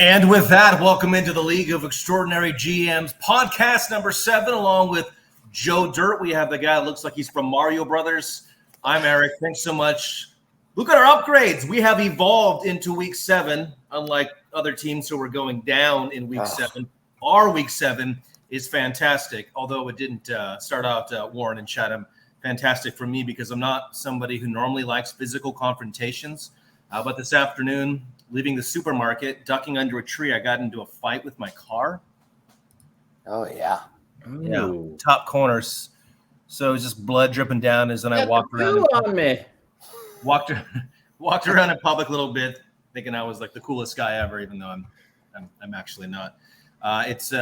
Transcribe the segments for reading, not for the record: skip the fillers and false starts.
And with that, welcome into the League of Extraordinary GMs podcast number 7, along with Joe Dirt. We have the guy that looks like he's from Mario Brothers. I'm Eric. Thanks so much. Look at our upgrades. We have evolved into week 7, unlike other teams who were going down in week 7. Our week 7 is fantastic, although it didn't start out, Warren and Chatham, fantastic for me because I'm not somebody who normally likes physical confrontations. But this afternoon, leaving the supermarket, ducking under a tree, I got into a fight with my car. Oh, yeah. Yeah, top corners. So it was just blood dripping down as then I walked around. Walked around in public a little bit, thinking I was like the coolest guy ever, even though I'm actually not. It's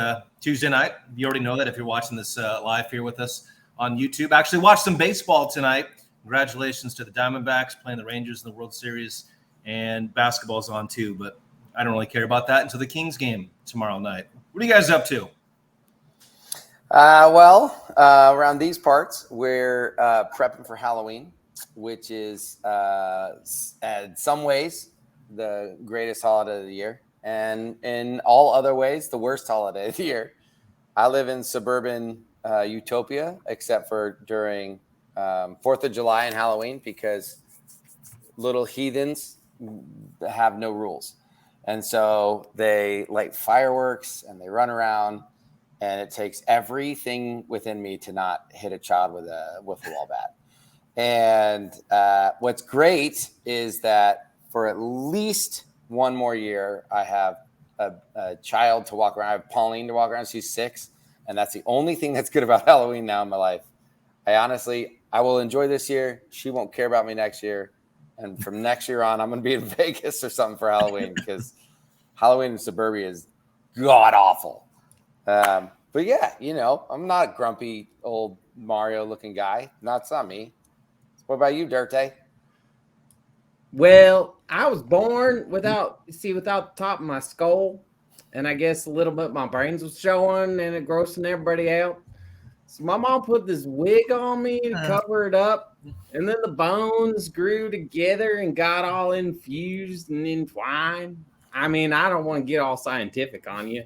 Tuesday night. You already know that if you're watching this live here with us on YouTube. Actually watched some baseball tonight. Congratulations to the Diamondbacks playing the Rangers in the World Series. And basketball's on too, but I don't really care about that until the Kings game tomorrow night. What are you guys up to? Around these parts, we're prepping for Halloween, which is in some ways the greatest holiday of the year, and in all other ways, the worst holiday of the year. I live in suburban utopia, except for during 4th of July and Halloween, because little heathens have no rules. And so they light fireworks and they run around, and it takes everything within me to not hit a child with a wiffle ball bat. And what's great is that for at least one more year, I have a child to walk around. I have Pauline to walk around. She's 6. And that's the only thing that's good about Halloween now in my life. I will enjoy this year. She won't care about me next year. And from next year on, I'm going to be in Vegas or something for Halloween, because Halloween in suburbia is god awful. But yeah, I'm not a grumpy old Mario looking guy. That's not me. What about you, Dirte? Well, I was born without the top of my skull. And I guess a little bit my brains was showing and it grossing everybody out. So my mom put this wig on me to cover it up. And then the bones grew together and got all infused and entwined. I mean, I don't want to get all scientific on you.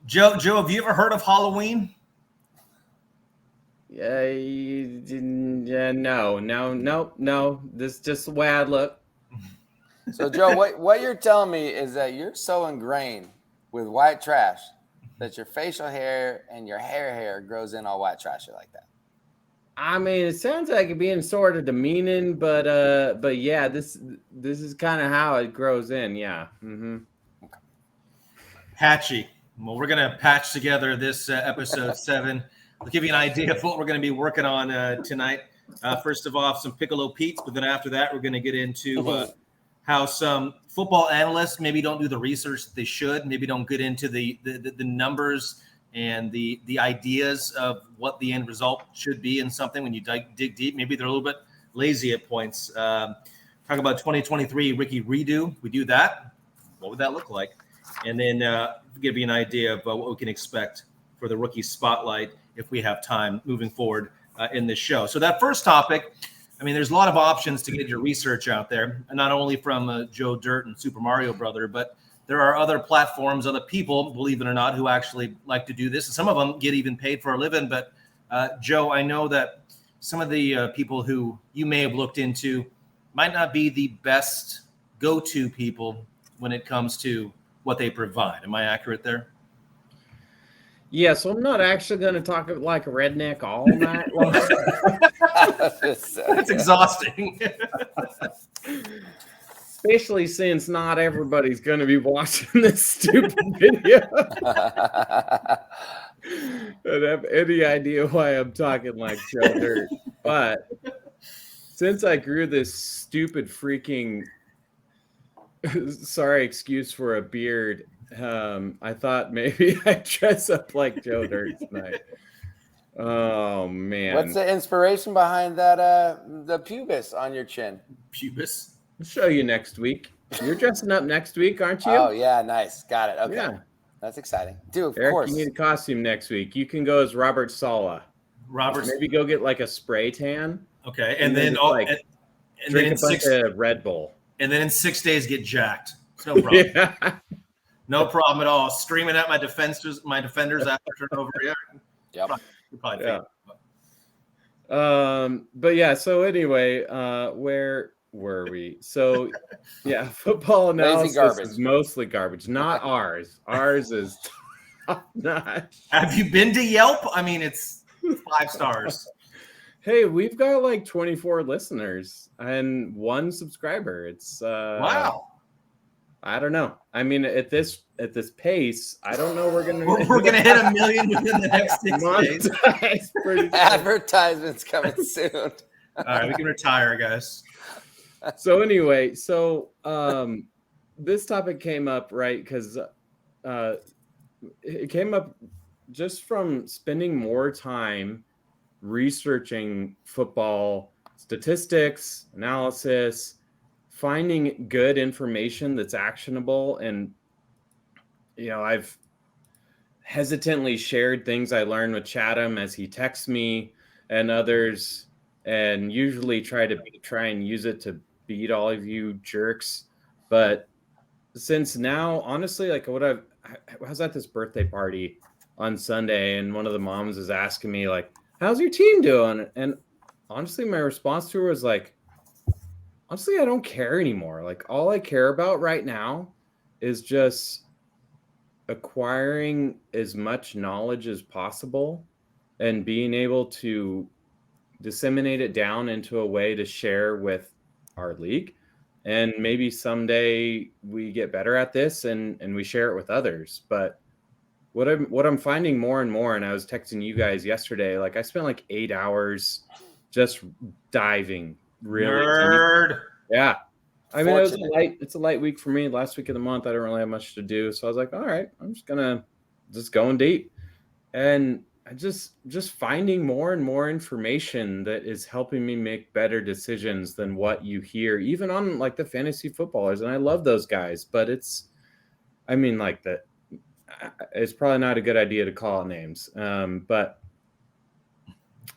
Joe, have you ever heard of Halloween? No. This is just the way I look. So, Joe, what you're telling me is that you're so ingrained with white trash that your facial hair and your hair grows in all white trash like that. I mean, it sounds like it being sort of demeaning, but yeah, this is kind of how it grows in. Yeah. Mm-hmm. Okay. Patchy. Well, we're gonna patch together this episode 7. I'll give you an idea of what we're gonna be working on tonight. First of all, some Piccolo Pete's, but then after that, we're gonna get into how some football analysts maybe don't do the research that they should, maybe don't get into the numbers and the ideas of what the end result should be in something when you dig deep. Maybe they're a little bit lazy at points. Talk about 2023 Ricky redo. We do that. What would that look like? And then give you an idea of what we can expect for the rookie spotlight if we have time moving forward in this show. So that first topic, I mean, there's a lot of options to get your research out there, and not only from Joe Dirt and Super Mario Brother, but there are other platforms, other people, believe it or not, who actually like to do this. And some of them get even paid for a living. But Joe, I know that some of the people who you may have looked into might not be the best go-to people when it comes to what they provide. Am I accurate there? Yeah, so I'm not actually going to talk like a redneck all night long. That's exhausting. Especially since not everybody's going to be watching this stupid video. I don't have any idea why I'm talking like Joe Dirt. But since I grew this stupid freaking, sorry, excuse for a beard, I thought maybe I'd dress up like Joe Dirt tonight. Oh, man. What's the inspiration behind that, the pubis on your chin? Pubis? I'll show you next week. You're dressing up next week, aren't you? Oh, yeah, nice. Got it. Okay. Yeah. That's exciting. Dude, of Eric, course. you need a costume next week. You can go as Robert Saleh. Maybe go get like a spray tan. Okay. And then drink a bunch of Red Bull. And then in 6 days get jacked. It's no problem. Yeah. No problem at all. Streaming at my defenders after turnover. Yeah. Yep. Probably Yeah. But yeah, so anyway, where were we? So yeah, football analysis garbage. is mostly garbage, not ours. Ours is top notch. Have you been to Yelp? I mean, it's 5 stars. Hey, we've got like 24 listeners and 1 subscriber. It's Wow. I don't know. I mean, at this pace, I don't know we're gonna hit 1 million within the next 6 days. Pretty soon. Advertisements coming soon. All right, we can retire, guys. So anyway, this topic came up, right? Because it came up just from spending more time researching football statistics, analysis, finding good information that's actionable. And, I've hesitantly shared things I learned with Chatham as he texts me and others, and usually try and use it to beat all of you jerks. But since now, honestly, like I was at this birthday party on Sunday, and one of the moms is asking me like, how's your team doing? And honestly, my response to her was like, honestly, I don't care anymore. Like, all I care about right now is just acquiring as much knowledge as possible and being able to disseminate it down into a way to share with our league. And maybe someday we get better at this and we share it with others. But what I'm finding more and more, and I was texting you guys yesterday, like I spent like 8 hours just diving really Nerd. deep. Yeah. I mean, it's a light week for me. Last week of the month, I don't really have much to do. So I was like, all right, I'm just going deep. And I just finding more and more information that is helping me make better decisions than what you hear, even on like the fantasy footballers. And I love those guys, but it's probably not a good idea to call out names. But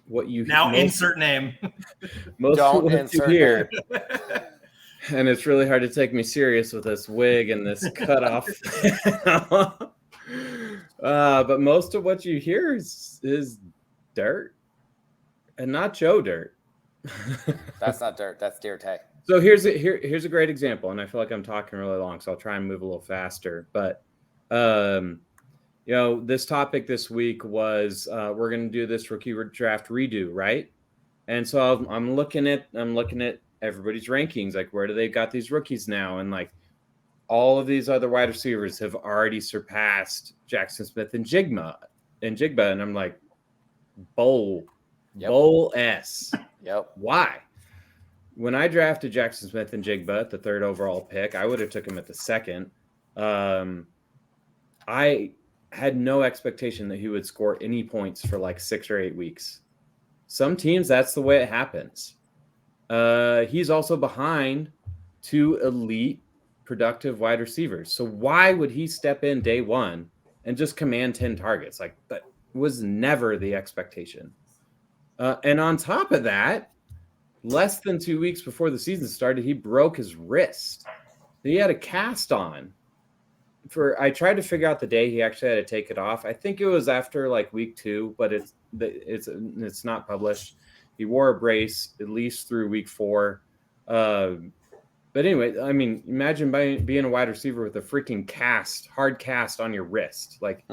what you now insert name. Most don't of what you hear, and it's really hard to take me serious with this wig and this cutoff. But most of what you hear is dirt, and not Joe dirt. That's not dirt. That's deer tag. So here's a great example, and I feel like I'm talking really long, so I'll try and move a little faster. But this topic this week was we're going to do this rookie draft redo, right? And so I'm looking at everybody's rankings, like where do they got these rookies now, and like all of these other wide receivers have already surpassed Jackson Smith and Jigba, and I'm like, bowl S. Yep. Why? When I drafted Jackson Smith and Jigba at the 3rd overall pick, I would have took him at the 2nd. I had no expectation that he would score any points for like 6 or 8 weeks. Some teams, that's the way it happens. He's also behind 2 elite productive wide receivers. So why would he step in day 1 and just command 10 targets? Like, that was never the expectation. And on top of that, less than 2 weeks before the season started, he broke his wrist. He had a cast on. I tried to figure out the day he actually had to take it off. I think it was after like week 2, but it's not published. He wore a brace at least through week 4. But anyway, I mean, imagine being a wide receiver with a freaking hard cast on your wrist. Like,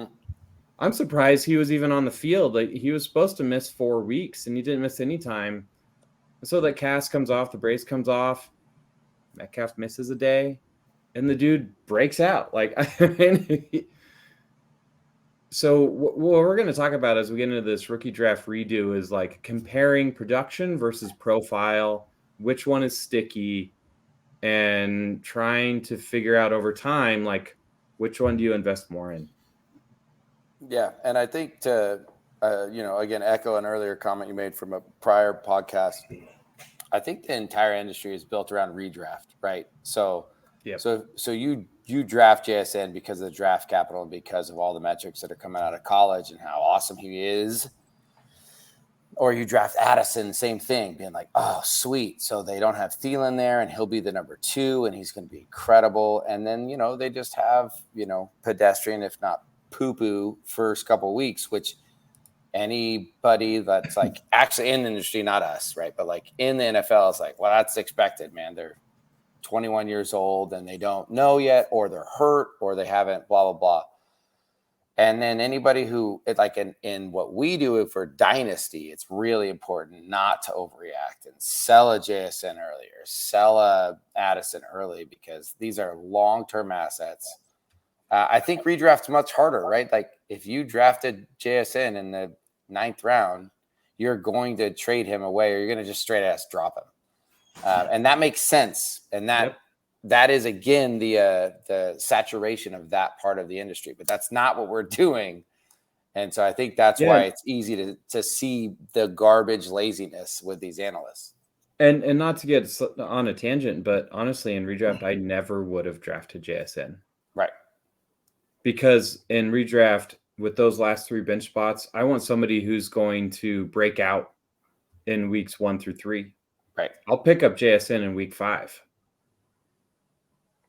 I'm surprised he was even on the field. Like, he was supposed to miss 4 weeks, and he didn't miss any time. So that cast comes off, the brace comes off, Metcalf misses a day, and the dude breaks out. Like, I mean, so what we're going to talk about as we get into this rookie draft redo is like comparing production versus profile, which one is sticky, and trying to figure out over time, like, which one do you invest more in? Yeah. And I think to, again, echo an earlier comment you made from a prior podcast, I think the entire industry is built around redraft, right? So, yeah. So you draft JSN because of the draft capital and because of all the metrics that are coming out of college and how awesome he is. Or you draft Addison, same thing, being like, oh, sweet. So they don't have Thielen there, and he'll be the number 2, and he's going to be incredible. And then, they just have, pedestrian, if not poo-poo, first couple of weeks, which anybody that's like actually in the industry, not us, right? But like in the NFL is like, well, that's expected, man. They're 21 years old, and they don't know yet, or they're hurt, or they haven't, blah, blah, blah. And then anybody who, like in what we do for dynasty, it's really important not to overreact and sell a JSN early or sell a Addison early, because these are long-term assets. I think redraft's much harder, right? Like if you drafted JSN in the 9th round, you're going to trade him away, or you're going to just straight ass drop him. And that makes sense. And that is, again, the saturation of that part of the industry, but that's not what we're doing. And so I think that's why it's easy to see the garbage laziness with these analysts. And not to get on a tangent, but honestly, in redraft, I never would have drafted JSN. Right. Because in redraft, with those last 3 bench spots, I want somebody who's going to break out in weeks 1 through 3. Right. I'll pick up JSN in week 5.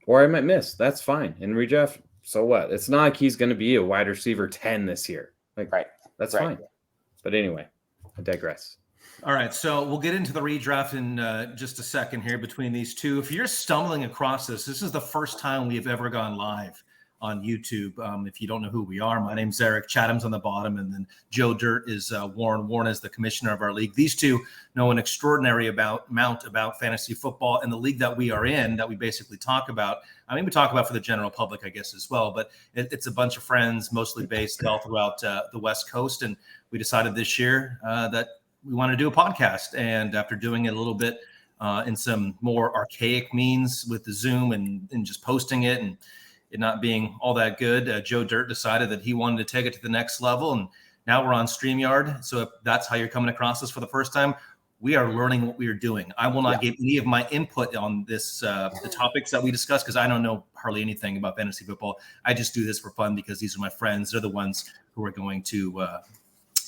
Or I might miss. That's fine. In redraft, so what? It's not like he's going to be a wide receiver 10 this year. Like, right. That's fine. But anyway, I digress. All right, so we'll get into the redraft in just a second here between these two. If you're stumbling across this is the first time we've ever gone live on YouTube. If you don't know who we are, my name's Eric. Chatham's on the bottom, and then Joe Dirt is Warren. Warren is the commissioner of our league. These two know an extraordinary amount about fantasy football and the league that we are in, that we basically talk about. I mean, we talk about for the general public, I guess, as well, but it's a bunch of friends, mostly based all throughout the West Coast. And we decided this year that we want to do a podcast. And after doing it a little bit in some more archaic means with the Zoom and just posting it and it not being all that good, Joe Dirt decided that he wanted to take it to the next level. And now we're on StreamYard. So if that's how you're coming across us for the first time, we are learning what we are doing. I will not give any of my input on this, the topics that we discuss, because I don't know hardly anything about fantasy football. I just do this for fun because these are my friends. They're the ones who are going to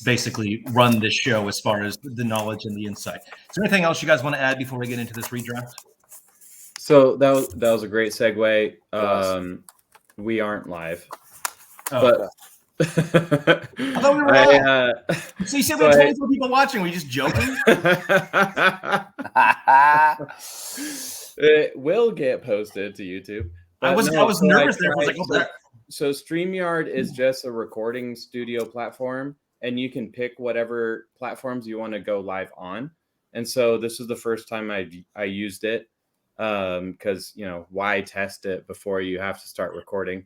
basically run this show as far as the knowledge and the insight. Is there anything else you guys want to add before we get into this redraft? So that was a great segue. We aren't live, but I thought we were live. So you said we had 24 people watching. Were you just joking? It will get posted to YouTube. I was nervous there. I was like, oh, that. So StreamYard is just a recording studio platform, and you can pick whatever platforms you want to go live on. And so this is the first time I used it, because why test it before you have to start recording?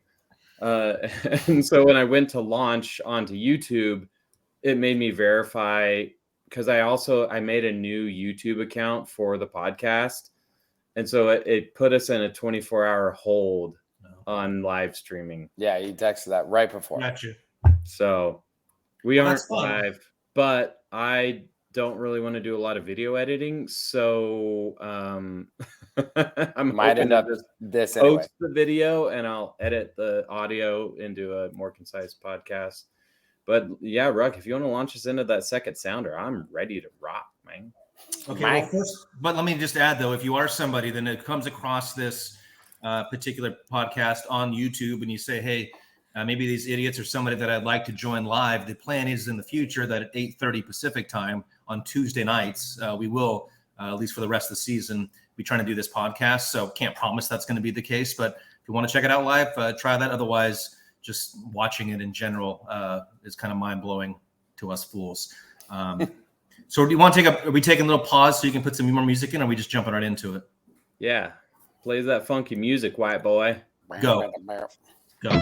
And so when I went to launch onto YouTube, it made me verify, because I made a new YouTube account for the podcast, and so it put us in a 24-hour hold on live streaming. Yeah, you texted that right before. Gotcha. So we aren't live, but I don't really want to do a lot of video editing, so I might end up this anyway. Post the video and I'll edit the audio into a more concise podcast. But yeah, Ruck, if you want to launch us into that second sounder, I'm ready to rock, man. Okay, well, first, but let me just add though, if you are somebody then it comes across this particular podcast on YouTube and you say, hey, maybe these idiots are somebody that I'd like to join live. The plan is in the future that at 8:30 Pacific time on Tuesday nights, we will, at least for the rest of the season, be trying to do this podcast. So can't promise that's going to be the case, but if you want to check it out live, try that. Otherwise, just watching it in general is kind of mind blowing to us fools. So do you want to are we taking a little pause so you can put some more music in, or are we just jumping right into it? Yeah. Plays that funky music, white boy. Go. Go.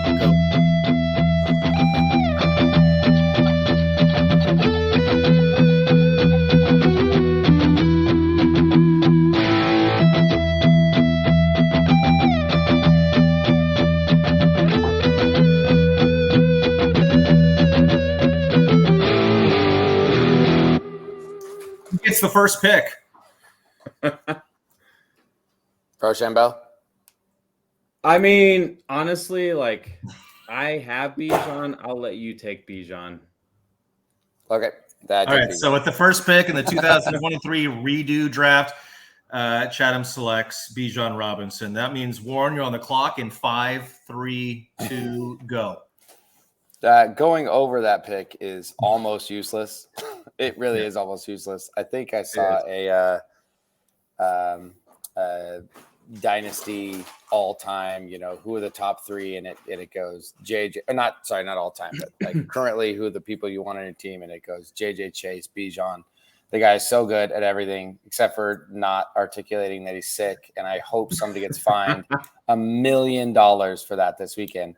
It's the first pick. Rochambeau? I mean, honestly, like, I have Bijan. I'll let you take Bijan. Okay. That All right. did So with the first pick in the 2023 redo draft, Chatham selects Bijan Robinson. That means, Warren, you're on the clock in 5, 3, 2, go. Going over that pick is almost useless. It really is almost useless. I think I saw a dynasty all time, who are the top 3, and it goes JJ, not all time, but like currently who are the people you want on your team, and it goes JJ, Chase, Bijan. The guy is so good at everything except for not articulating that he's sick, and I hope somebody gets fined $1 million for that this weekend.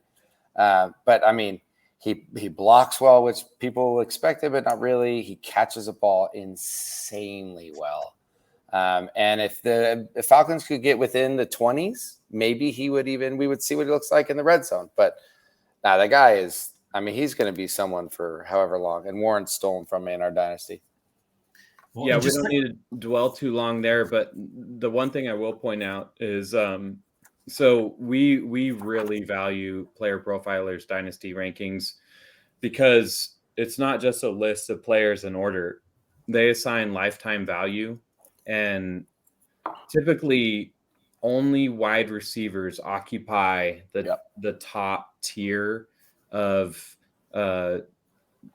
But I mean, he blocks well, which people expected, but not really. He catches the ball insanely well. And if the Falcons could get within the 20s, maybe we would see what he looks like in the red zone. But now that guy is, he's going to be someone for however long. And Warren's stolen from me in our dynasty. Well, yeah, we don't need to dwell too long there. But the one thing I will point out is, so we really value Player Profiler's dynasty rankings because it's not just a list of players in order. They assign lifetime value. And typically, only wide receivers occupy the top tier of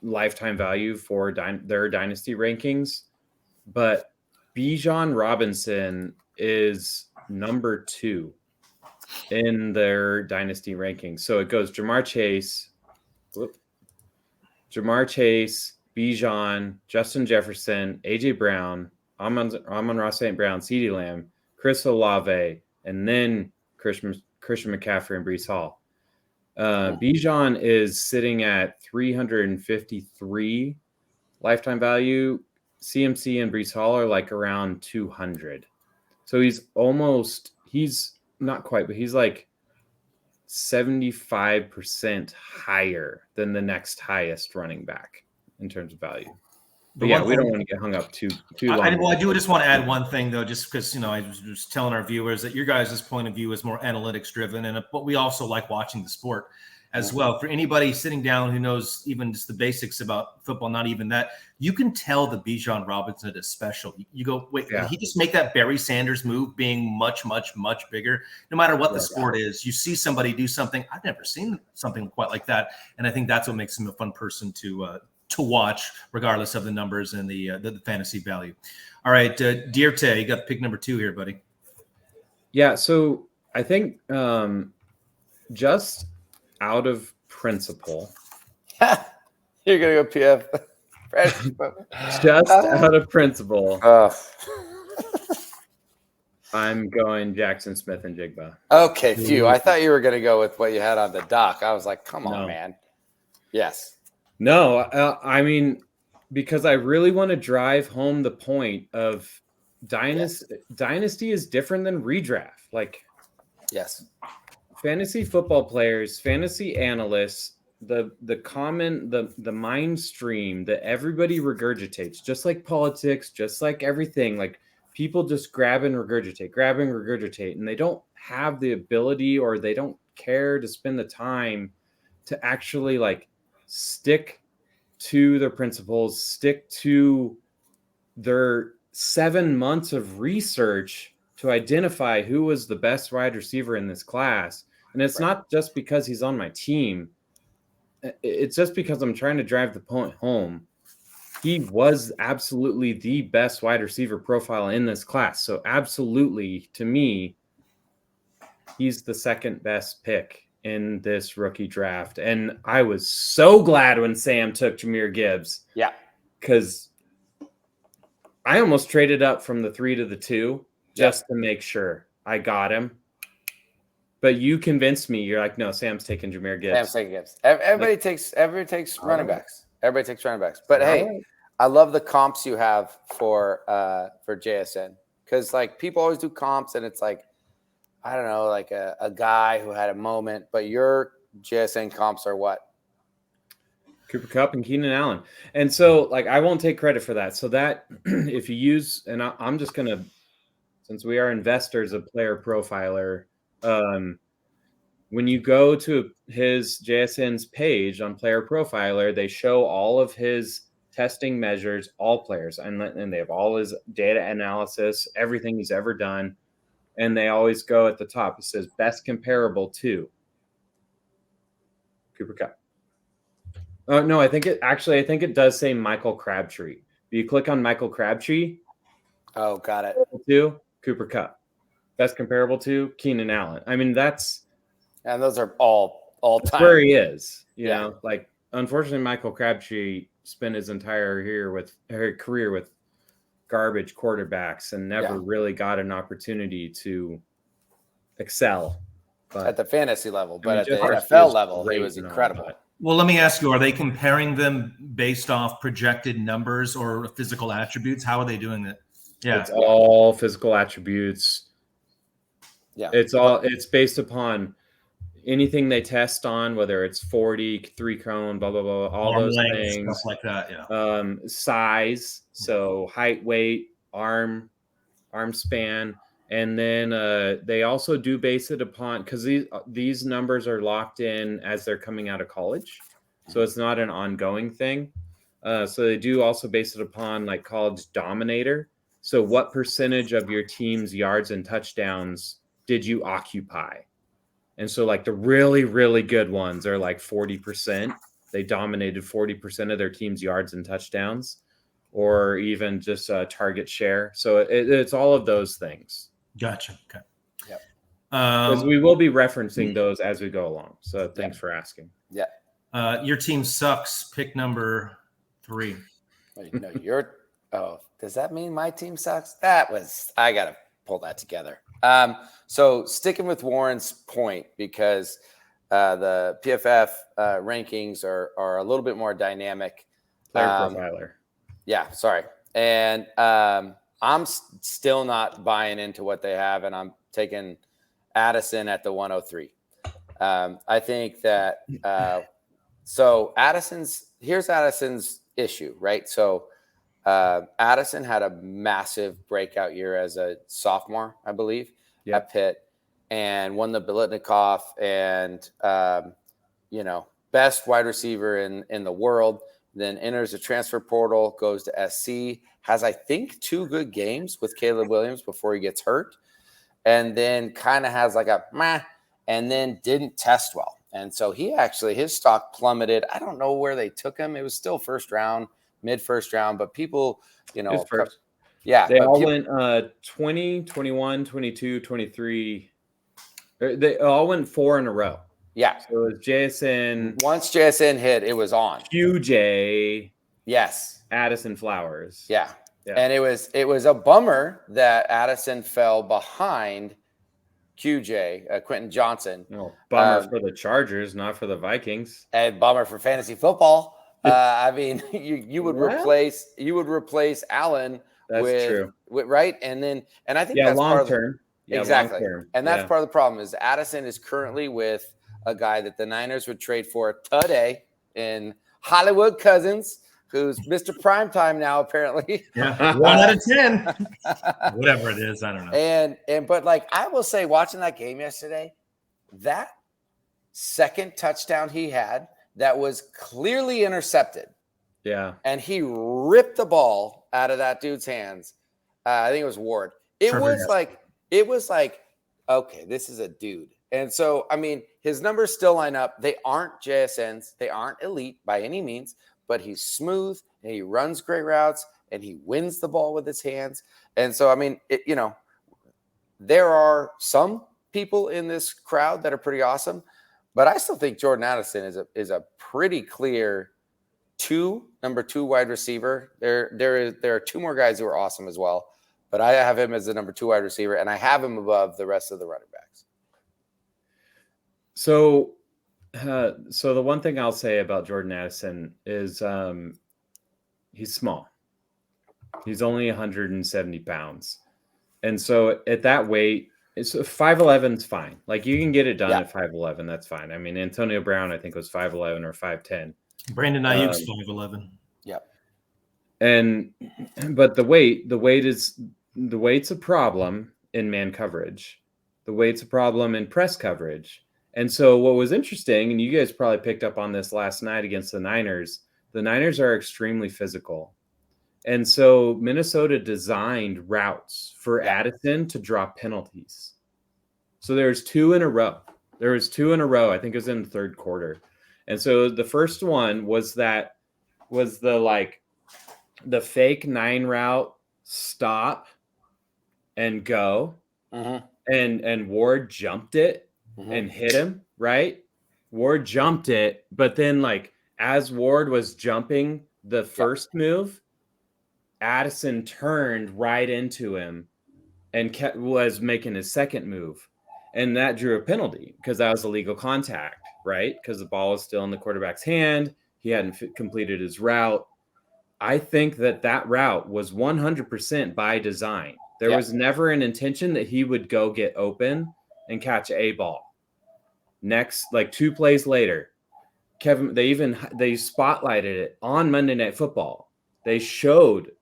lifetime value for their dynasty rankings. But Bijan Robinson is number 2 in their dynasty rankings. So it goes Jamar Chase, Bijan, Justin Jefferson, AJ Brown, Amon-Ra St. Brown, CeeDee Lamb, Chris Olave, and then Christian McCaffrey and Breece Hall. Bijan is sitting at 353 lifetime value. CMC and Breece Hall are like around 200. So he's not quite, but he's like 75% higher than the next highest running back in terms of value. But yeah, we don't want to get hung up too long. I do just want to add one thing, though, just because, I was just telling our viewers that your guys' point of view is more analytics driven, but we also like watching the sport as well. For anybody sitting down who knows even just the basics about football, not even that, you can tell the Bijan Robinson is special. You go, wait, did he just make that Barry Sanders move being much, much, much bigger? No matter what the sport is, you see somebody do something. I've never seen something quite like that. And I think that's what makes him a fun person to watch, regardless of the numbers and the fantasy value. All right, Dierte, you got pick number 2 here, buddy. Yeah, so I think just out of principle, you're gonna go PF. Just out of principle, I'm going Jackson Smith and Jigba. Okay, phew. I thought you were gonna go with what you had on the dock. I was like, come on, man. Yes. No, because I really want to drive home the point of dynasty is different than redraft. Like, yes, fantasy football players, fantasy analysts, the mind stream that everybody regurgitates, just like politics, just like everything. Like, people just grab and regurgitate, and they don't have the ability or they don't care to spend the time to actually stick to their principles, stick to their 7 months of research to identify who was the best wide receiver in this class. And it's not just because he's on my team. It's just because I'm trying to drive the point home. He was absolutely the best wide receiver profile in this class. So absolutely, to me, he's the second best pick in this rookie draft. And I was so glad when Sam took Jahmyr Gibbs. Yeah. Because I almost traded up from the 3 to the 2 just to make sure I got him. But you convinced me. You're like, no, Sam's taking Jahmyr Gibbs. Sam's taking Gibbs. Everybody takes running backs. Everybody takes running backs. But hey, I love the comps you have for JSN. Because people always do comps and it's I don't know, a guy who had a moment, but your JSN comps are what? Cooper Kupp and Keenan Allen. And so I won't take credit for that. So that if you use, and I'm just going to, since we are investors of Player Profiler, when you go to his JSN's page on Player Profiler, they show all of his testing measures all players, and they have all his data analysis, everything he's ever done, and they always go at the top. It says best comparable to Cooper Kupp. Oh no, I think it does say Michael Crabtree. If you click on Michael Crabtree, Oh, got it. to Cooper Kupp, best comparable to Keenan Allen. I mean, that's And those are all time. where he is. You Yeah. know, like unfortunately, Michael Crabtree spent his entire career with garbage quarterbacks and never really got an opportunity to excel. But At the fantasy level, but at the Jeff Hurst NFL is level, he great was and all, incredible. but Well, let me ask you: are they comparing them based off projected numbers or physical attributes? How are they doing it? Yeah, It's all physical attributes. Yeah. It's based upon anything they test on, whether it's 40, 3-cone, blah, blah, blah, all arm those length, things. stuff like that. Yeah. Size, so height, weight, arm span. And then they also do base it upon, because these numbers are locked in as they're coming out of college. So it's not an ongoing thing. So they do also base it upon like college dominator. So what percentage of your team's yards and touchdowns did you occupy? And so like the really, really good ones are like 40%. They dominated 40% of their team's yards and touchdowns, or even just target share. So it's all of those things. Gotcha. Okay. Yep. Because we will be referencing those as we go along. So thanks for asking. Yeah. Your team sucks. Pick number 3. No, does that mean my team sucks? I got to pull that together. So sticking with Warren's point, because the PFF rankings are a little bit more dynamic. Player profiler. Yeah, sorry. And I'm still not buying into what they have, and I'm taking Addison at the 103. I think that here's Addison's issue, right? So Addison had a massive breakout year as a sophomore, I believe, at Pitt, and won the Biletnikoff and best wide receiver in the world. Then enters the transfer portal, goes to SC, has I think 2 good games with Caleb Williams before he gets hurt, and then kind of has like a meh, and then didn't test well. And so his stock plummeted. I don't know where they took him. It was still first round, mid first round, but people, First. Yeah. They all went 20, 21, 22, 23. They all went 4 in a row. Yeah. So it was JSN. Once JSN hit, it was on. QJ. Yes. Addison Flowers. Yeah. And it was a bummer that Addison fell behind QJ, Quentin Johnson. No, bummer for the Chargers, not for the Vikings. And bummer for fantasy football. I mean, you would replace Allen. That's true. Right. And I think that's long part term. Exactly. Long-term. And that's part of the problem is Addison is currently with a guy that the Niners would trade for today in Hollywood Cousins, who's Mr. Primetime now, apparently. Yeah. 1 out of 10. Whatever it is. I don't know. But like I will say, watching that game yesterday, that second touchdown he had that was clearly intercepted. Yeah. And he ripped the ball out of that dude's hands. I think it was Ward. It was like, okay, this is a dude. And so, I mean, his numbers still line up. They aren't JSNs. They aren't elite by any means, but he's smooth and he runs great routes and he wins the ball with his hands. And so, I mean, there are some people in this crowd that are pretty awesome, but I still think Jordan Addison is a pretty clear number 2 wide receiver. There are 2 more guys who are awesome as well, but I have him as the number 2 wide receiver, and I have him above the rest of the running backs. So the one thing I'll say about Jordan Addison is he's small. He's only 170 pounds. And so at that weight, it's 5'11 is fine. Like you can get it done at 5'11. That's fine. I mean, Antonio Brown, I think was 5'11 or 5'10. Brandon Ayuk's 5'11. Yep. But the weight's a problem in man coverage. The weight's a problem in press coverage. And so what was interesting, and you guys probably picked up on this last night against the Niners, The Niners are extremely physical. And so Minnesota designed routes for Addison to draw penalties. So there's 2 in a row. There was 2 in a row. I think it was in the third quarter. And so the first one was the fake 9 route stop and go. Mm-hmm. And Ward jumped it and hit him, right? Ward jumped it, but then like as Ward was jumping the first move, Addison turned right into him and was making his second move. And that drew a penalty because that was illegal contact, right? Because the ball was still in the quarterback's hand. He hadn't completed his route. I think that route was 100% by design. There was never an intention that he would go get open and catch a ball. Next, like 2 plays later, they spotlighted it on Monday Night Football. They showed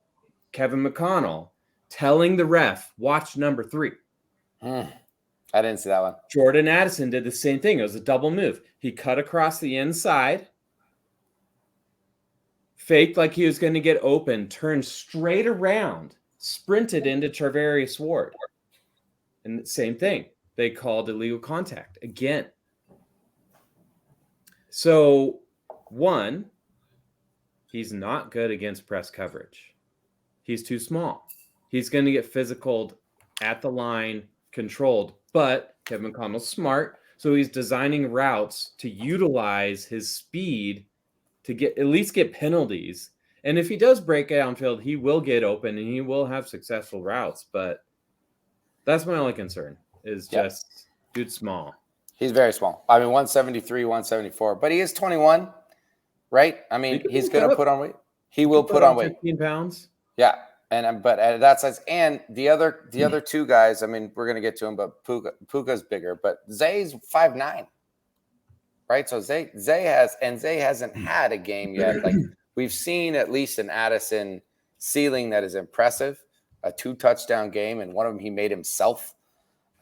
Kevin McConnell telling the ref, watch number 3. I didn't see that one. Jordan Addison did the same thing. It was a double move. He cut across the inside, faked like he was going to get open, turned straight around, sprinted into Charvarius Ward. And the same thing. They called illegal contact again. So, 1, he's not good against press coverage. He's too small. He's going to get physical at the line, controlled. But Kevin McConnell's smart, so he's designing routes to utilize his speed to at least get penalties. And if he does break downfield, he will get open and he will have successful routes. But that's my only concern is just dude's small. He's very small. I mean, 173, 174, but he is 21, right? I mean, he's going to put on weight. He will put on weight. 15 pounds. Yeah. But at that size, and the other 2 guys, I mean, we're going to get to him, but Puka's bigger, but Zay's 5'9", right? So Zay hasn't had a game yet. Like we've seen at least an Addison ceiling that is impressive, a 2 touchdown game, and one of them he made himself.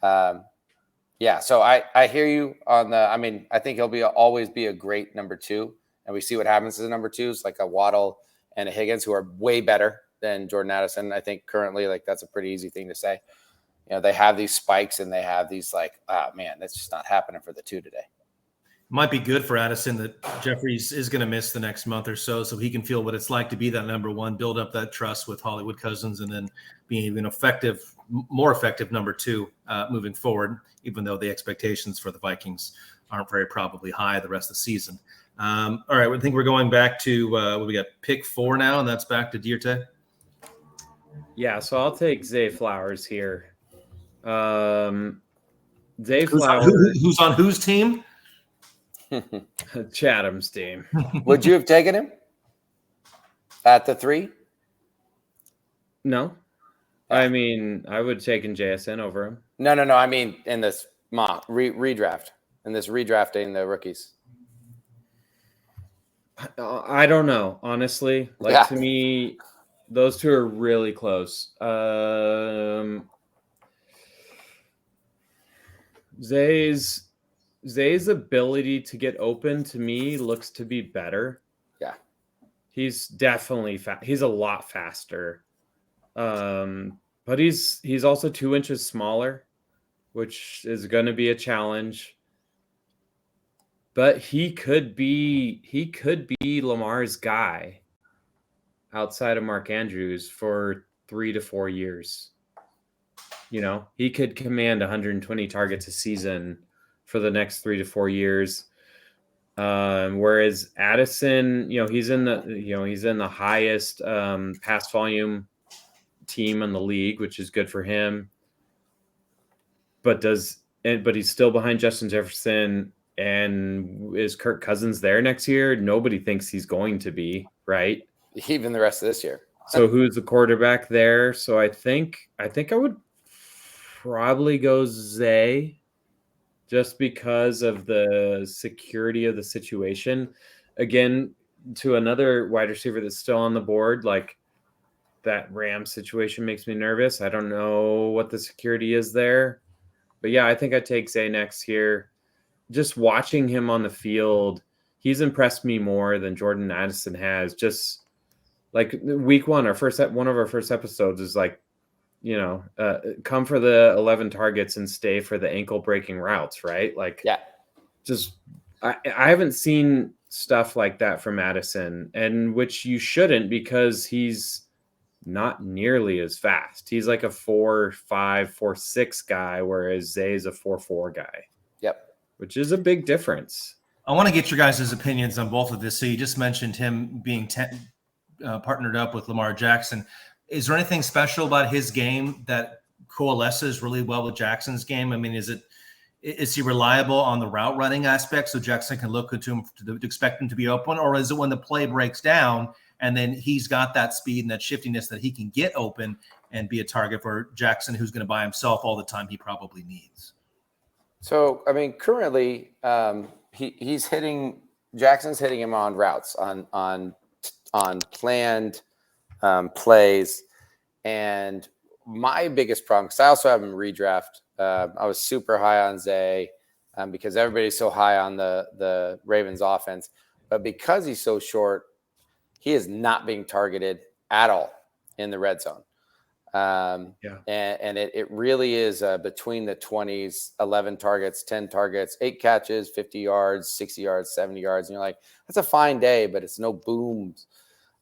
So I hear you on the. I mean, I think he'll always be a great number 2, and we see what happens as a number 2s, like a Waddle and a Higgins, who are way better than Jordan Addison. I think currently, like that's a pretty easy thing to say. You know, they have these spikes and they have these like, man, that's just not happening for the 2 today. Might be good for Addison that Jeffries is going to miss the next month or so he can feel what it's like to be that number 1, build up that trust with Hollywood Cousins, and then being even more effective number 2 moving forward, even though the expectations for the Vikings aren't very probably high the rest of the season. All right, I think we're going back to we got pick 4 now, and that's back to Dierte. Yeah, so I'll take Zay Flowers here. Zay Flowers. Who's on whose team? Chatham's team. Would you have taken him at the 3? No. I mean, I would have taken JSN over him. No. I mean, in this mock redraft, in this redrafting the rookies. I don't know, honestly. To me, those 2 are really close. Zay's ability to get open to me looks to be better. Yeah. He's definitely he's a lot faster. But he's also 2 inches smaller, which is going to be a challenge. But he could be Lamar's guy outside of Mark Andrews for 3 to 4 years. You know, he could command 120 targets a season for the next 3 to 4 years. Whereas Addison, he's in the highest pass volume team in the league, which is good for him. But he's still behind Justin Jefferson. And is Kirk Cousins there next year? Nobody thinks he's going to be, right? Even the rest of this year. So who's the quarterback there? So I think I would probably go Zay, just because of the security of the situation. Again, to another wide receiver that's still on the board, like that Rams situation makes me nervous. I don't know what the security is there. But yeah, I think I'd take Zay next here. Just watching him on the field, he's impressed me more than Jordan Addison has. Just like week one, one of our first episodes is like, come for the 11 targets and stay for the ankle breaking routes, right? Like, Yeah. just I haven't seen stuff like that from Addison, and which you shouldn't, because he's not nearly as fast. He's like a 4.5, 4.6 guy, whereas Zay is a 4.4 guy. Yep. Which is a big difference. I want to get your guys' opinions on both of this. So you just mentioned him being partnered up with Lamar Jackson. Is there anything special about his game that coalesces really well with Jackson's game? I mean, is he reliable on the route running aspect so Jackson can look into him to expect him to be open? Or is it when the play breaks down and then he's got that speed and that shiftiness that he can get open and be a target for Jackson, who's going to buy himself all the time he probably needs? So, I mean, currently Jackson's hitting him on routes, on planned plays. And my biggest problem, because I also have him redraft, I was super high on Zay because everybody's so high on the Ravens offense. But because he's so short, he is not being targeted at all in the red zone. And it really is between the 20s, 11 targets, 10 targets, 8 catches, 50 yards, 60 yards, 70 yards. And you're like, that's a fine day, but it's no booms.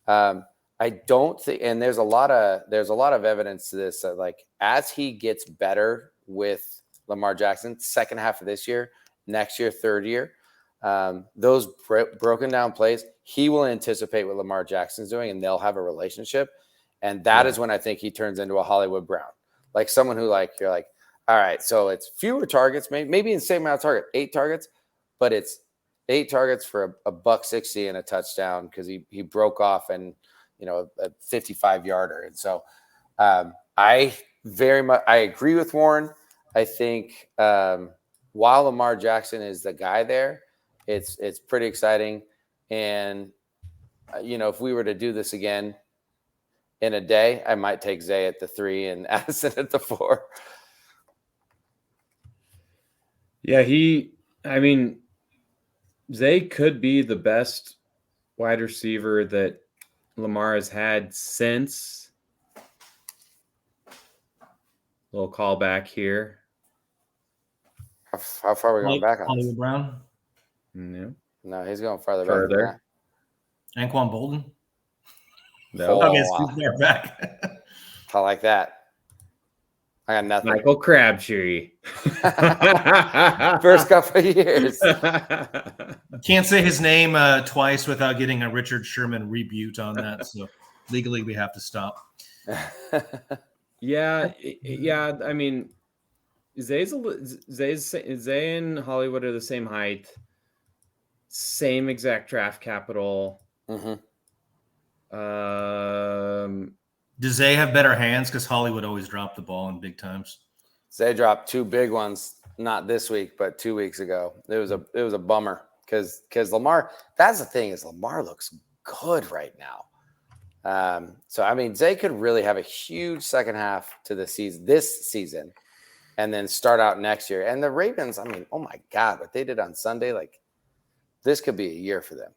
I don't think, and there's a lot of evidence to this that, like, as he gets better with Lamar Jackson, second half of this year, next year, third year, those broken down plays, he will anticipate what Lamar Jackson's doing, and they'll have a relationship. And that is when I think he turns into a Hollywood Brown, like someone who, like, you're like, all right, so it's fewer targets, maybe in the same amount of target, 8 targets, but it's 8 targets for a $160 and a touchdown because he broke off and, a 55-yarder. And so I agree with Warren. I think while Lamar Jackson is the guy there, it's pretty exciting. And, if we were to do this again in a day, I might take Zay at the 3 and Addison at the 4. Yeah, Zay could be the best wide receiver that Lamar has had since. Little callback here. How far are we going back on Hollywood Brown? No, he's going farther. Further. Anquan Bolden? No. Okay, so he's there back. I like that. I got nothing. Michael Crabtree. First couple of years. Can't say his name twice without getting a Richard Sherman rebuke on that. So legally, we have to stop. Yeah. I mean, Zay and Hollywood are the same height, same exact draft capital. Mm-hmm. Does Zay have better hands? Because Hollywood always dropped the ball in big times. Zay dropped 2 big ones, not this week, but 2 weeks ago. It was a bummer because Lamar. That's the thing, is Lamar looks good right now. So I mean, Zay could really have a huge second half to this season, and then start out next year. And the Ravens, I mean, oh my God, what they did on Sunday, like, this could be a year for them.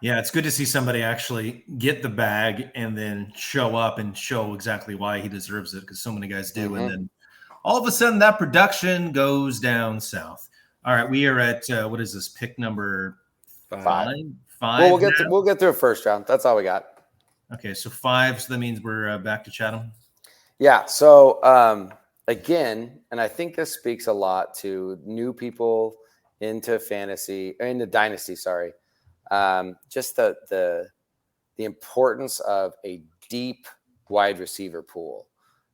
Yeah, it's good to see somebody actually get the bag and then show up and show exactly why he deserves it, because so many guys do. Mm-hmm. And then all of a sudden that production goes down south. All right, we are at, what is this, pick number 5? Well, we'll get through a first round. That's all we got. Okay, so 5, so that means we're back to Chatham. Yeah, so again, and I think this speaks a lot to new people into dynasty, sorry. Just the importance of a deep wide receiver pool,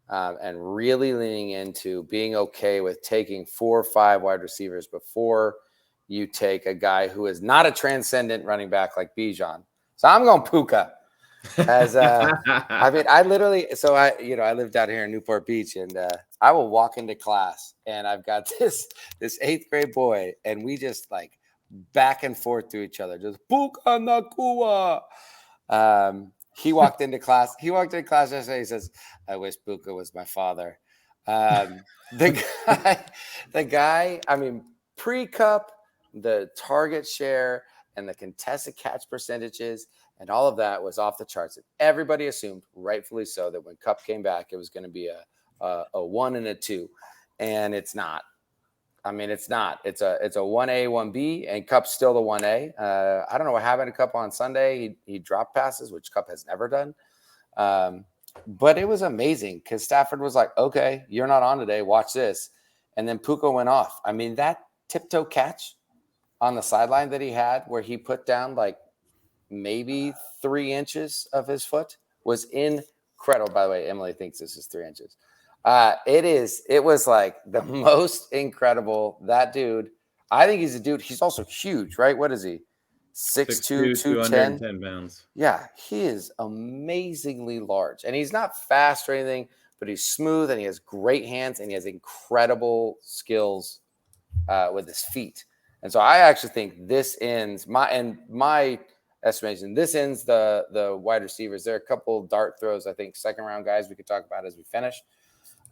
and really leaning into being okay with taking 4 or 5 wide receivers before you take a guy who is not a transcendent running back like Bijan. So I'm going Puka. As I mean, I lived out here in Newport Beach, and I will walk into class, and I've got this 8th grade boy, and we just like back and forth to each other, just Puka Nakua. He walked into class yesterday. He says, "I wish Puka was my father." The guy. I mean, pre-Cup, the target share and the contested catch percentages and all of that was off the charts. And everybody assumed, rightfully so, that when Cup came back, it was going to be a 1 and a 2, and it's not. I mean, it's not. It's a 1A, 1B, and Cup's still the 1A. I don't know what happened to Cup on Sunday. He dropped passes, which Cup has never done. But it was amazing because Stafford was like, okay, you're not on today. Watch this. And then Puka went off. I mean, that tiptoe catch on the sideline that he had where he put down like maybe 3 inches of his foot was incredible. By the way, Emily thinks this is 3 inches. It was like the most incredible. That dude, I think he's a dude. He's also huge, right? What is he? 6'2", 210 pounds. Yeah, he is amazingly large. And he's not fast or anything, but he's smooth and he has great hands and he has incredible skills with his feet. And so I actually think this ends my estimation. This ends the wide receivers. There are a couple dart throws, I think, second round guys we could talk about as we finish.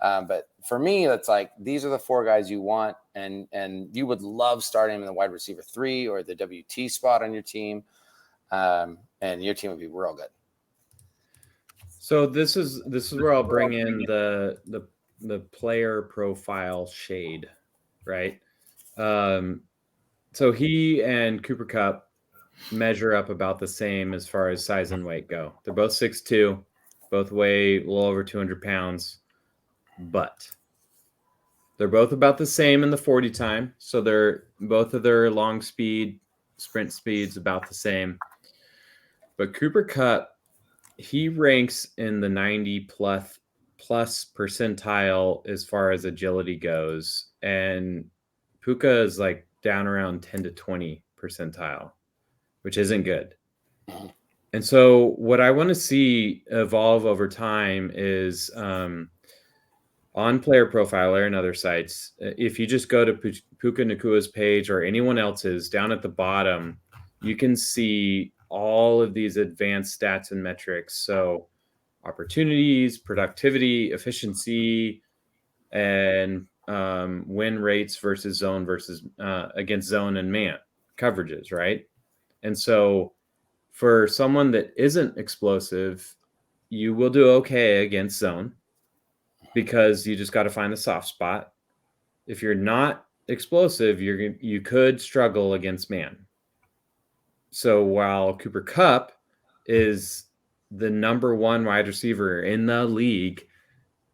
But for me, it's like these are the 4 guys you want, and you would love starting them in the wide receiver 3 or the WT spot on your team, and your team would be real good. So this is where I'll bring in the player profile shade, right? So he and Cooper Kupp measure up about the same as far as size and weight go. They're both 6'2", both weigh a little over 200 pounds. But they're both about the same in the 40 time. So they're both of their long speed, sprint speeds about the same. But Cooper Kupp, he ranks in the 90 plus percentile as far as agility goes. And Puka is like down around 10 to 20 percentile, which isn't good. And so what I want to see evolve over time is on Player Profiler and other sites, if you just go to Puka Nakua's page or anyone else's, down at the bottom, you can see all of these advanced stats and metrics. So opportunities, productivity, efficiency, and win rates versus zone versus against zone and man coverages, right? And so for someone that isn't explosive, you will do okay against zone, because you just got to find the soft spot. If you're not explosive, you could struggle against man. So while Cooper Kupp is the number 1 wide receiver in the league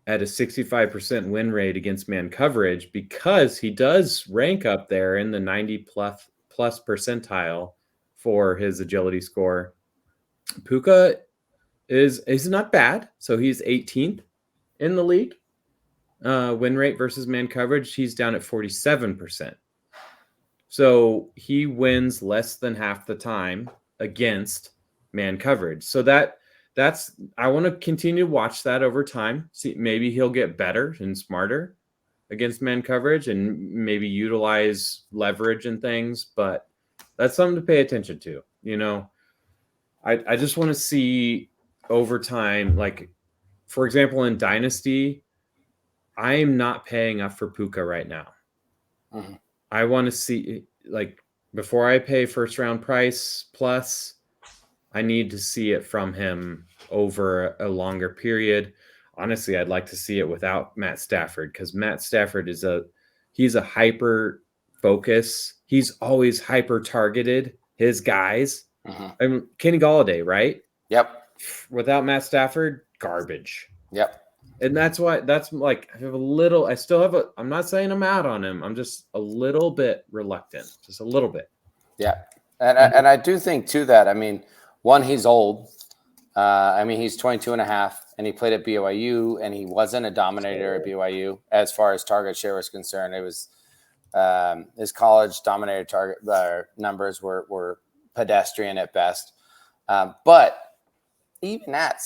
at a 65% win rate against man coverage, because he does rank up there in the 90 plus percentile for his agility score, Puka is not bad. So he's 18th in the league. Win rate versus man coverage, he's down at 47%. So he wins less than half the time against man coverage. So that's I want to continue to watch that over time. See, maybe he'll get better and smarter against man coverage and maybe utilize leverage and things, but that's something to pay attention to. You know, I just want to see over time, like, for example, in Dynasty, I am not paying up for Puka right now. Mm-hmm. I want to see, like, before I pay first round price plus, I need to see it from him over a longer period. Honestly, I'd like to see it without Matt Stafford, because Matt Stafford he's a hyper focus. He's always hyper targeted his guys. Uh-huh. I mean, Kenny Golladay, right? Yep. Without Matt Stafford, garbage. Yep. And that's like, I'm not saying I'm out on him. I'm just a little bit reluctant, just a little bit. Yeah. And I do think too that, I mean, one, he's old. He's 22 and a half, and he played at BYU, and he wasn't a dominator at BYU as far as target share was concerned. It was his college dominator target numbers were pedestrian at best. But even at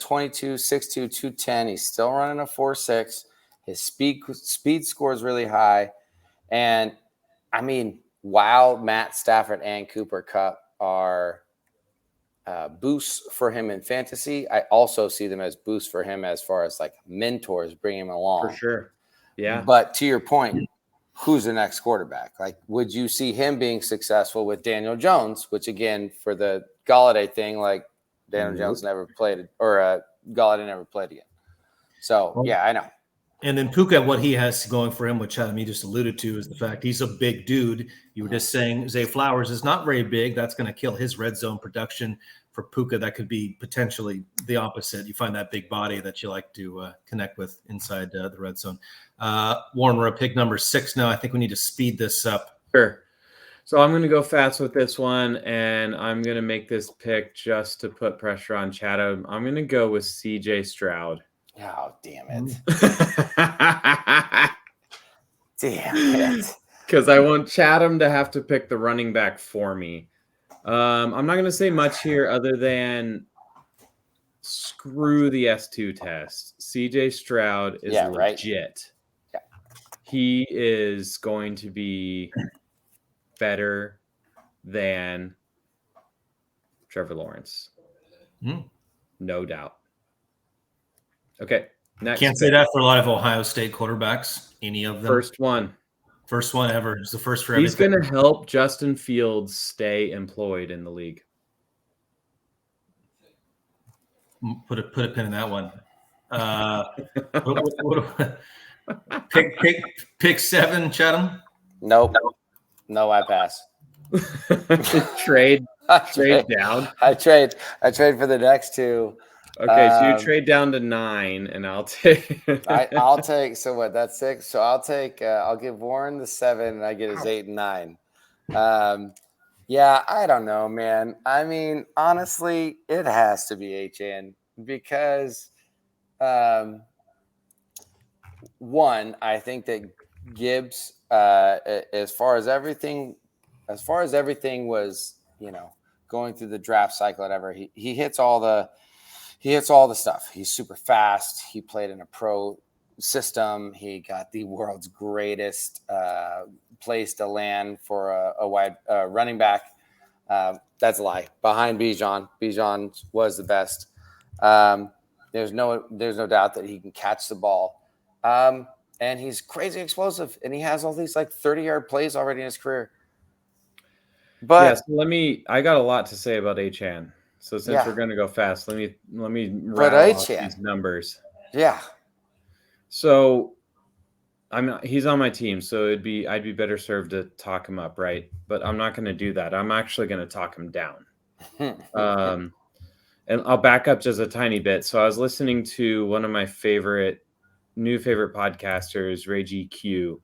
22, 6'2", 210, he's still running a 4.6. His speed score is really high. And I mean, while Matt Stafford and Cooper Kupp are boosts for him in fantasy, I also see them as boosts for him as far as like mentors bringing him along. For sure. Yeah. But to your point, who's the next quarterback? Like, would you see him being successful with Daniel Jones? Which, again, for the Galladay thing, like Daniel Jones never played, or Galladay never played again. So, yeah, I know. And then Puka, what he has going for him, which Adam, you just alluded to, is the fact he's a big dude. You were just saying Zay Flowers is not very big. That's going to kill his red zone production. For Puka, that could be potentially the opposite. You find that big body that you like to connect with inside the red zone. Warren, we're at pick number 6 now. I think we need to speed this up. Sure. So I'm going to go fast with this one, and I'm going to make this pick just to put pressure on Chatham. I'm going to go with CJ Stroud. Oh, damn it. Damn it. Because I want Chatham to have to pick the running back for me. I'm not going to say much here other than screw the S2 test. CJ Stroud is legit. Right. Yeah. He is going to be better than Trevor Lawrence. No doubt. Okay. Next. Can't say that for a lot of Ohio State quarterbacks. Any of them. First one ever. It's the first for everything. He's going to help Justin Fields stay employed in the league. Put a pin in that one. Pick 7, Chatham. Nope. No, I pass. Trade down. I trade for the next 2. Okay, so you trade down to 9, and I'll take. I'll take. So what? That's 6. So I'll take. I'll give Warren the 7, and I get his 8 and 9. Yeah, I don't know, man. I mean, honestly, it has to be HN because, one, I think that Gibbs, as far as everything was, going through the draft cycle, whatever, he hits all the. He hits all the stuff. He's super fast. He played in a pro system. He got the world's greatest place to land for a wide running back. That's a lie. Behind Bijan. Bijan was the best. There's no doubt that he can catch the ball. And he's crazy explosive. And he has all these 30-yard plays already in his career. But I got a lot to say about Achan. So since we're going to go fast, let me rattle off these numbers. Yeah. So he's on my team, so I'd be better served to talk him up, right? But I'm not going to do that. I'm actually going to talk him down. And I'll back up just a tiny bit. So I was listening to one of my new favorite podcasters, Ray GQ,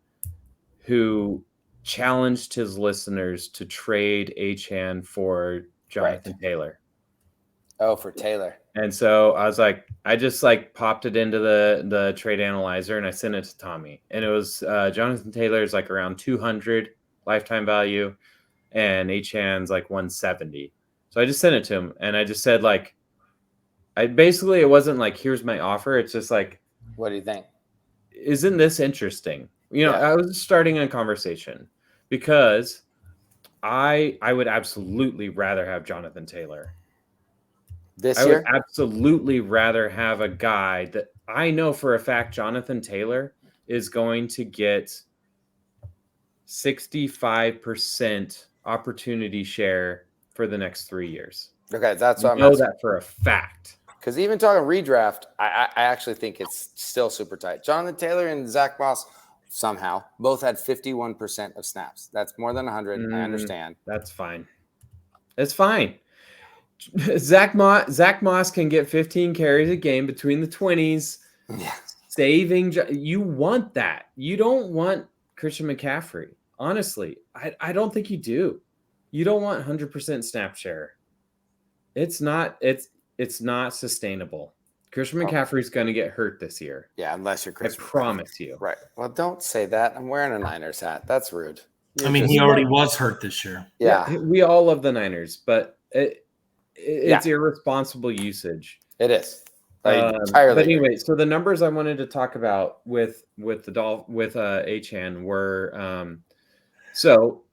who challenged his listeners to trade Achan for Jonathan Taylor. Oh, for Taylor. And so I was like, I just popped it into the trade analyzer and I sent it to Tommy. And it was Jonathan Taylor's around 200 lifetime value and Achan's 170. So I just sent it to him and I just said it wasn't here's my offer. It's just what do you think? Isn't this interesting? I was starting a conversation because I would absolutely rather have Jonathan Taylor. This year? I would absolutely rather have a guy that I know for a fact Jonathan Taylor is going to get 65% opportunity share for the next 3 years. Okay, that's what I know that for a fact. Because even talking redraft, I actually think it's still super tight. Jonathan Taylor and Zach Moss somehow both had 51% of snaps. That's more than 100. I understand. That's fine. It's fine. Zach Moss can get 15 carries a game between the 20s. Yeah. Saving. You want that. You don't want Christian McCaffrey. Honestly, I don't think you do. You don't want 100% snap share. It's not sustainable. Christian McCaffrey's going to get hurt this year. Yeah, unless you're Christian. I promise you. Right. Well, don't say that. I'm wearing a Niners hat. That's rude. He already was hurt this year. Yeah. We all love the Niners, but it's irresponsible usage. It is. Entirely. But anyway, so the numbers I wanted to talk about with Achan were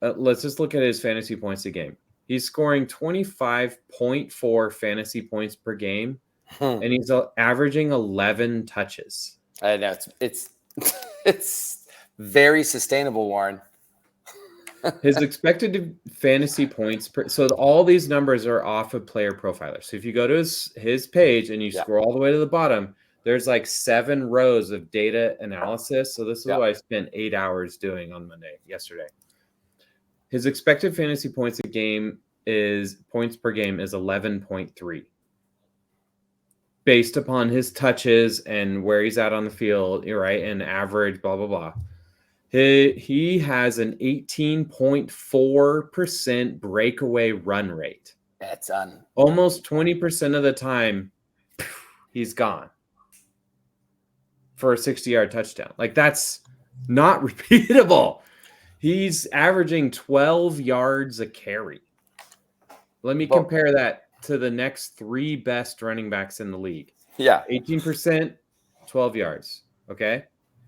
let's just look at his fantasy points a game. He's scoring 25.4 fantasy points per game, and he's averaging 11 touches. I know it's very sustainable, Warren. His expected fantasy points so all these numbers are off of Player Profiler. So if you go to his page and you scroll all the way to the bottom, there's like 7 rows of data analysis. So this is what I spent 8 hours doing on yesterday. His expected fantasy points per game is 11.3. Based upon his touches and where he's at on the field, right? And average, blah, blah, blah. He has an 18.4% breakaway run rate. That's almost 20% of the time he's gone for a 60-yard touchdown. Like, that's not repeatable. He's averaging 12 yards a carry. Let me compare that to the next 3 best running backs in the league. Yeah. 18%, 12 yards. Okay.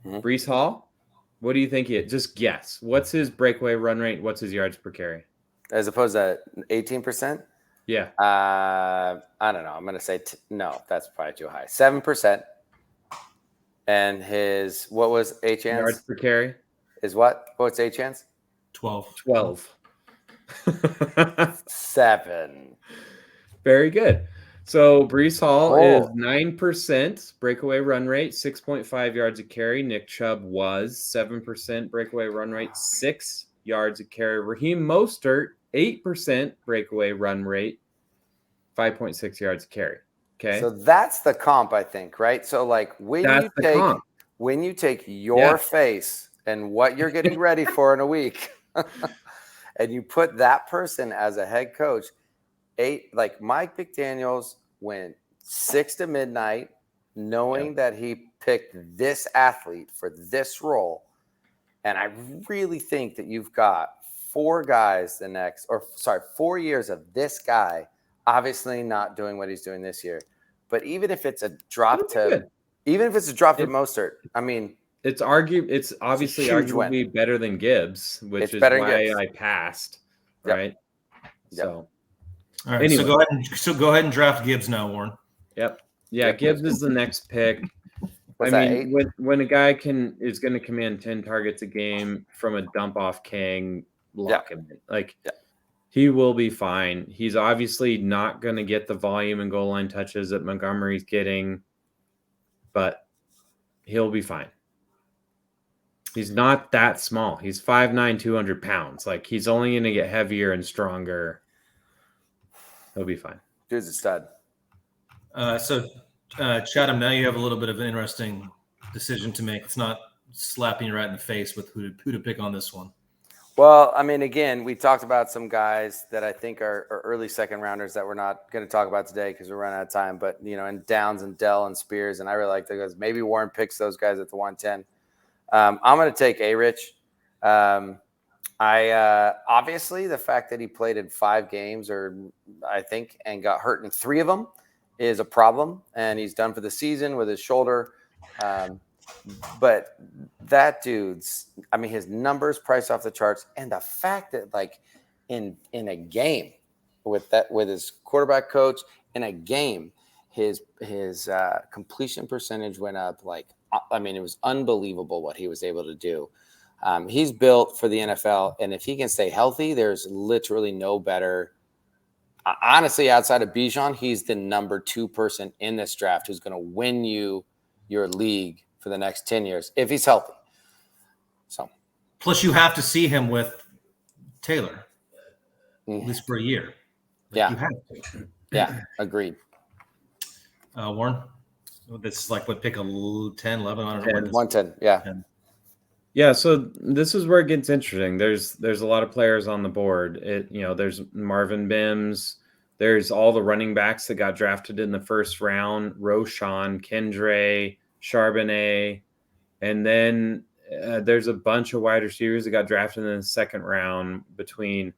Mm-hmm. Breece Hall. What do you think just guess. What's his breakaway run rate? What's his yards per carry? As opposed to 18%? Yeah. I don't know. I'm going to say no, that's probably too high. 7%. And his, what was H chance? Yards per carry? Is what? What's H chance? 12. 7. Very good. So Breece Hall is 9% breakaway run rate, 6.5 yards a carry. Nick Chubb was 7% breakaway run rate, 6 yards a carry. Raheem Mostert, 8% breakaway run rate, 5.6 yards a carry. Okay. So that's the comp, I think, right? So like when you take your face and what you're getting ready for in a week, and you put that person as a head coach, like Mike McDaniels went 6 to midnight, knowing that he picked this athlete for this role. And I really think that you've got 4 years of this guy, obviously not doing what he's doing this year. But even if it's a drop to Mostert, I mean, it's obviously arguably better than Gibbs, which is why I passed. Right. Yep. So. All right, anyway. so go ahead and draft Gibbs now, Warren. Yep. Yeah, Gibbs is the next pick. What's when a guy is going to command 10 targets a game from a dump off king, lock him in. He will be fine. He's obviously not going to get the volume and goal line touches that Montgomery's getting, but he'll be fine. He's not that small. He's 5'9", 200 pounds. Like, he's only going to get heavier and stronger. He'll be fine. Dude's a stud. Chatham, now you have a little bit of an interesting decision to make. It's not slapping you right in the face with who to pick on this one. Well, I mean, again, we talked about some guys that I think are early second rounders that we're not going to talk about today because we're running out of time. But, and Downs and Dell and Spears, and I really like those guys. Maybe Warren picks those guys at the 110. I'm going to take A-Rich. Obviously the fact that he played in 5 games and got hurt in 3 of them is a problem, and he's done for the season with his shoulder. But that dude's, his numbers priced off the charts, and the fact that like in a game with his quarterback coach in a game, his completion percentage went up. It was unbelievable what he was able to do. He's built for the NFL, and if he can stay healthy, there's literally no better. Honestly, outside of Bijan, he's the number 2 person in this draft who's going to win you your league for the next 10 years if he's healthy. So, plus you have to see him with Taylor at least for a year. You have to. Yeah, agreed. Warren, this is like what pick 10, 11, I don't know. 110, yeah. 10. Yeah, so this is where it gets interesting. There's a lot of players on the board. There's Marvin Mims. There's all the running backs that got drafted in the first round: Roshan, Kendre, Charbonnet, and then there's a bunch of wide receivers that got drafted in the second round between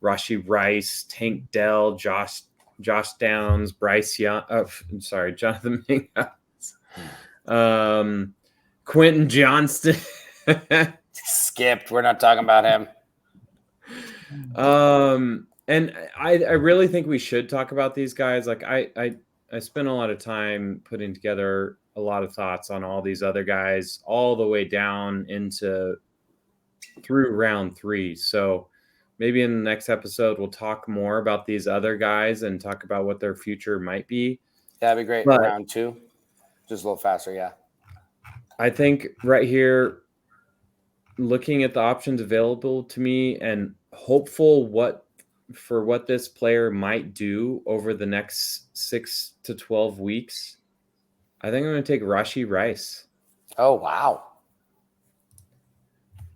Rashee Rice, Tank Dell, Josh Downs, Bryce Young. Jonathan Mingus, Quentin Johnston. Skipped. We're not talking about him. And I really think we should talk about these guys. Like I spent a lot of time putting together a lot of thoughts on all these other guys all the way down into through round 3. So maybe in the next episode, we'll talk more about these other guys and talk about what their future might be. That'd be great. But Round 2, just a little faster. Yeah. I think right here, looking at the options available to me and hopeful what this player might do over the next 6 to 12 weeks, I think I'm going to take Rashee Rice. Oh, wow.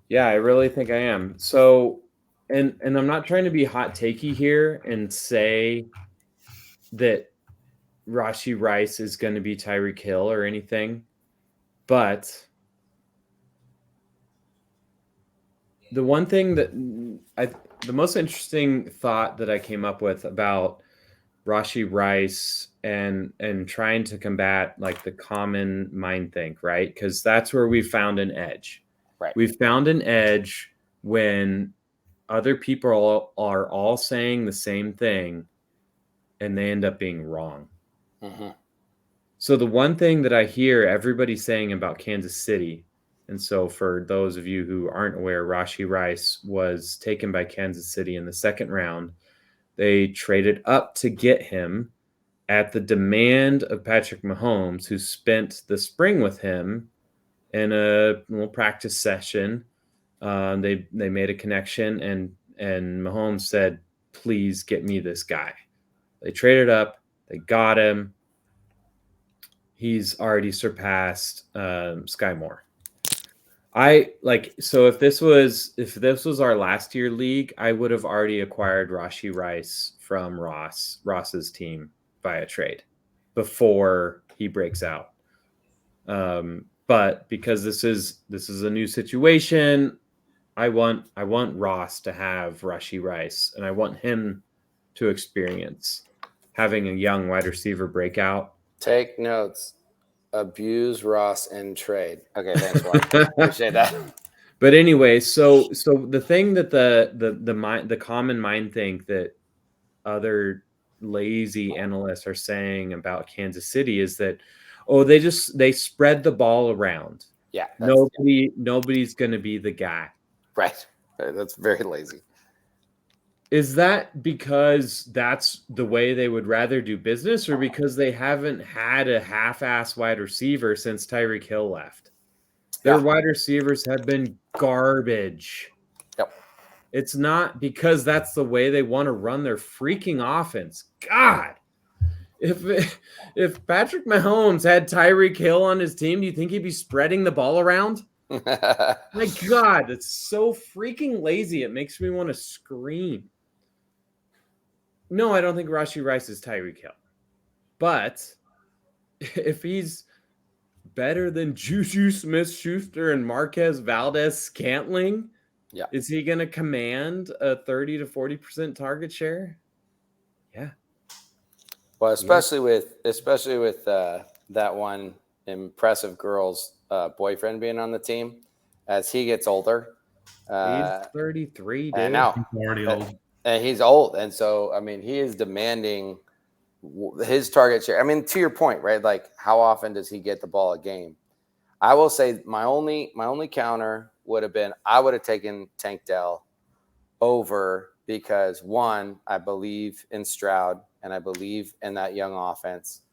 Yeah, I really think I am. So, and I'm not trying to be hot takey here and say that Rashee Rice is going to be Tyreek Hill or anything, but the one thing that the most interesting thought that I came up with about Rashee Rice and trying to combat like the common mind think, right? Because that's where we found an edge. Right. We found an edge when other people are all saying the same thing and they end up being wrong. Mm-hmm. So the one thing that I hear everybody saying about Kansas City, and so for those of you who aren't aware, Rashee Rice was taken by Kansas City in the 2nd round. They traded up to get him at the demand of Patrick Mahomes, who spent the spring with him in a little practice session. They made a connection, and Mahomes said, "Please get me this guy." They traded up. They got him. He's already surpassed Sky Moore. So if this was our last year league, I would have already acquired Rashee Rice from Ross's team via trade before he breaks out. But because this is a new situation, I want Ross to have Rashee Rice, and I want him to experience having a young wide receiver breakout. Take notes. Abuse Ross and trade. Okay, thanks, Mark. Appreciate that. But anyway, so the thing that the common mind think that other lazy analysts are saying about Kansas City is that, oh, they spread the ball around. Yeah. Nobody's going to be the guy. Right. That's very lazy. Is that because that's the way they would rather do business, or because they haven't had a half-ass wide receiver since Tyreek Hill left? Their wide receivers have been garbage. Yep. It's not because that's the way they want to run their freaking offense. God, if Patrick Mahomes had Tyreek Hill on his team, do you think he'd be spreading the ball around? My God, that's so freaking lazy. It makes me want to scream. No, I don't think Rashee Rice is Tyreek Hill. But if he's better than Juju Smith-Schuster and Marquez Valdez-Scantling, is he going to command a 30 to 40% target share? Yeah. Well, especially with that one impressive girl's boyfriend being on the team as he gets older. He's 33, dude. I know. He's already old. And he's old. And so, I mean, he is demanding his target share. I mean, to your point, right? Like, how often does he get the ball a game? I will say my only counter would have been I would have taken Tank Dell over because, one, I believe in Stroud and I believe in that young offense.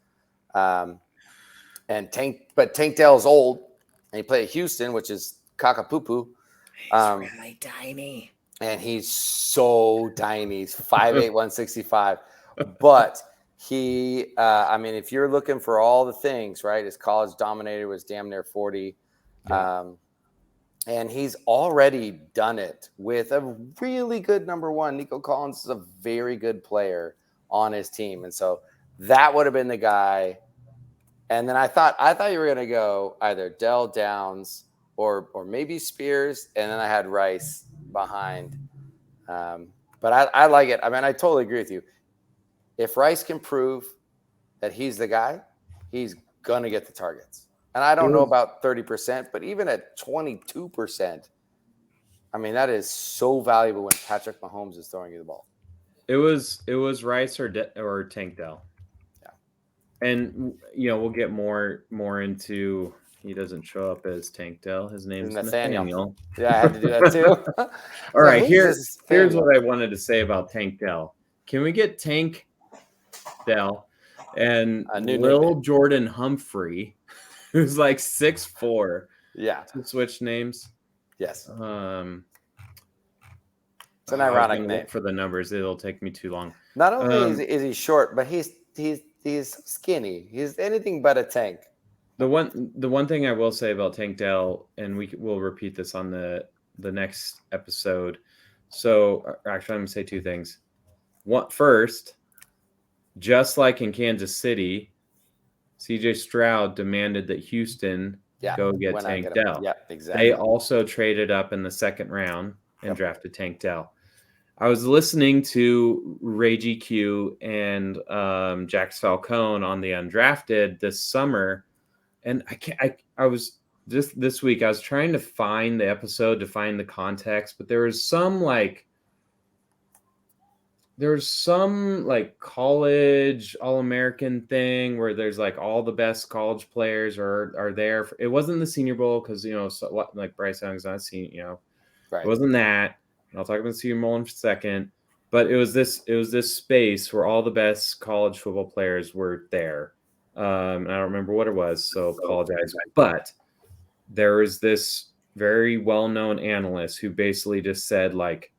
But Tank Dell's old and he played at Houston, which is cockapoo. He's really tiny. And he's so tiny. He's 5'8", 165. But he, I mean, if you're looking for all the things, right, his college dominator was damn near 40. Yeah. And he's already done it with a really good number one. Nico Collins is a very good player on his team. And so that would have been the guy. And then I thought you were going to go either Dell Downs or maybe Spears. And then I had Rice behind. But I like it. I mean, I totally agree with you. If Rice can prove that he's the guy, he's going to get the targets. And I don't know about 30%, but even at 22%, I mean, that is so valuable when Patrick Mahomes is throwing you the ball. It was Rice or Tank Dell. Yeah. And we'll get more into. He doesn't show up as Tank Dell. His name's Nathaniel. Yeah, I had to do that too. All right, here's what I wanted to say about Tank Dell. Can we get Tank Dell and Lil Jordan Humphrey, who's like 6'4"? Yeah. To switch names. Yes. It's an ironic name. For the numbers, it'll take me too long. Not only is he short, but he's skinny. He's anything but a tank. The one thing I will say about Tank Dell, and we'll repeat this on the next episode. So actually, I'm gonna say two things. First, just like in Kansas City, CJ Stroud demanded that Houston go get Tank Dell. Yeah, exactly. They also traded up in the second round and drafted Tank Dell. I was listening to Ray GQ and Jax Falcone on the Undrafted this summer, and I was just this week. I was trying to find the episode to find the context, but there was some college All-American thing where there's like all the best college players are there. It wasn't the Senior Bowl because like Bryce Young's not senior. Right. It wasn't that. I'll talk about the Senior Bowl in a second, but it was this space where all the best college football players were there. I don't remember what it was, so apologize. But there was this very well-known analyst who basically just said like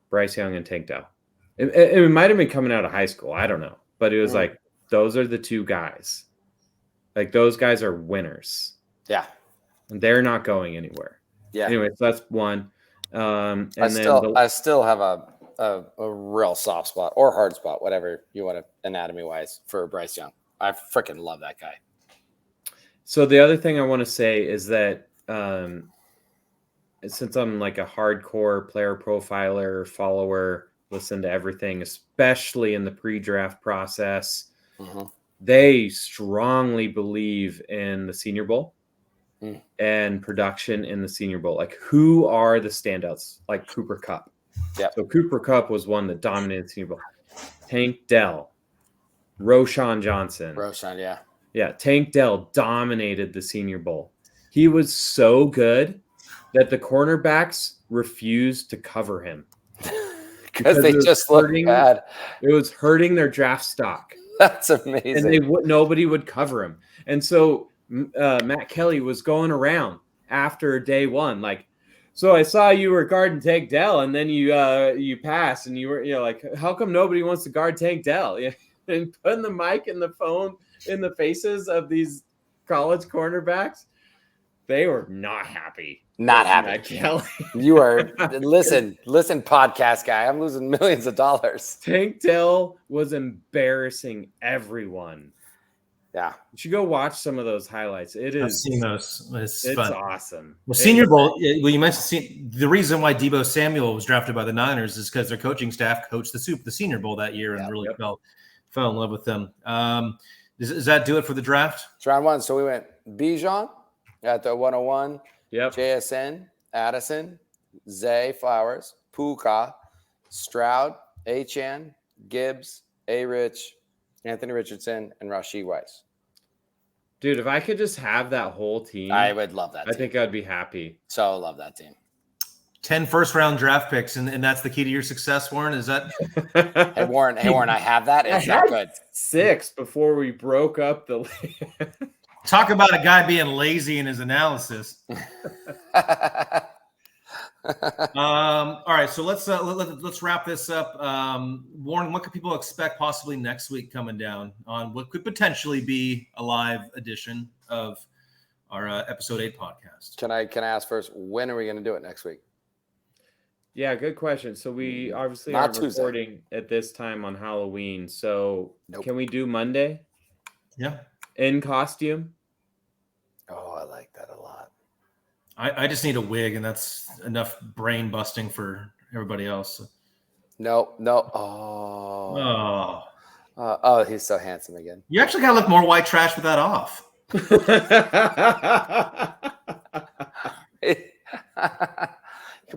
Bryce Young and Tank Dell. It might have been coming out of high school. I don't know, but it was like those are the two guys. Like those guys are winners. Yeah, and they're not going anywhere. Yeah. Anyway, so that's one. I still have a real soft spot or hard spot, whatever you want to anatomy wise, for Bryce Young. I freaking love that guy. So the other thing I want to say is that since I'm like a hardcore player profiler, follower, listen to everything, especially in the pre-draft process, they strongly believe in the Senior Bowl. And production in the Senior Bowl. Like, who are the standouts? Like Cooper Kupp. Yeah. So Cooper Kupp was one that dominated the Senior Bowl. Tank Dell, Roshan Johnson. Yeah. Yeah, Tank Dell dominated the Senior Bowl. He was so good that the cornerbacks refused to cover him. because they just look bad. It was hurting their draft stock. That's amazing. And nobody would cover him. And so Matt Kelly was going around after day one, like, so I saw you were guarding Tank Dell, and then you passed, and you were like, how come nobody wants to guard Tank Dell? Yeah. And putting the mic and the phone in the faces of these college cornerbacks, they were not happy. Not happy. Matt Kelly. You are listen, podcast guy. I'm losing millions of dollars. Tank Dell was embarrassing everyone. Yeah, you should go watch some of those highlights. I've seen those. It's fun. Awesome. Well, Senior Bowl. Well, you mentioned the reason why Deebo Samuel was drafted by the Niners is because their coaching staff coached the Senior Bowl that year and really fell in love with them. Does that do it for the draft? It's round one. So we went Bijan at the 101. Yep. JSN, Addison, Zay Flowers, Puka, Stroud, Achan, Gibbs, A-Rich, Anthony Richardson, and Rashee Rice. Dude, if I could just have that whole team, I would love that team. I think I'd be happy. So love that team. 10 first-round draft picks, and that's the key to your success, Warren? Is that? Hey, Warren, I have that. It's not good. 6 before we broke up the Talk about a guy being lazy in his analysis. All right, so let's wrap this up. Warren, what could people expect possibly next week coming down on what could potentially be a live edition of our episode 8 podcast? Can I ask first, when are we going to do it next week? Yeah, good question. So we obviously are recording at this time on Halloween. So Can we do Monday? Yeah. In costume? Oh, I like that a lot. I just need a wig, and that's enough brain busting for everybody else. No. Oh, he's so handsome again. You actually got to look more white trash with that off.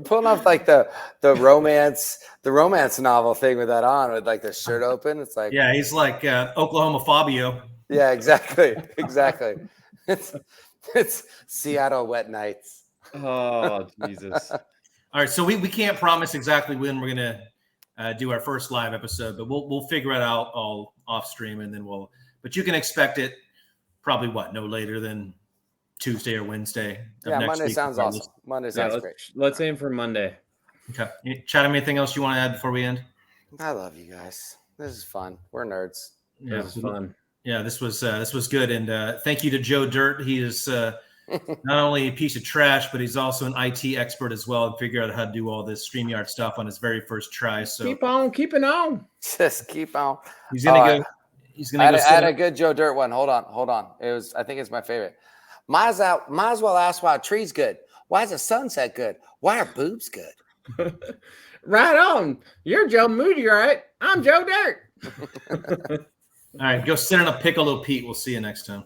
pulling off like the romance novel thing with that on, with like the shirt open. It's like, Yeah, he's like Oklahoma Fabio. yeah, exactly. It's Seattle wet nights. Oh, Jesus. All right, so we can't promise exactly when we're gonna do our first live episode, but we'll figure it out all off stream, and then but you can expect it probably no later than Tuesday or Wednesday. Yeah, next Monday week, sounds regardless. awesome. Monday sounds great. Let's aim for Monday. Okay, Chad, anything else you want to add before we end? I love you guys. This is fun. We're nerds. It was fun. Yeah, this was good, and thank you to Joe Dirt. He is not only a piece of trash, but he's also an IT expert as well, and figured out how to do all this StreamYard stuff on his very first try. So Keep on keeping on. Just keep on. he's gonna go. He's gonna I go. had a good Joe Dirt one. Hold on. I think it's my favorite. Might as well ask why a tree's good. Why is a sunset good? Why are boobs good? Right on. You're Joe Moody, right? I'm Joe Dirt. All right, go sit in a Piccolo Pete. We'll see you next time.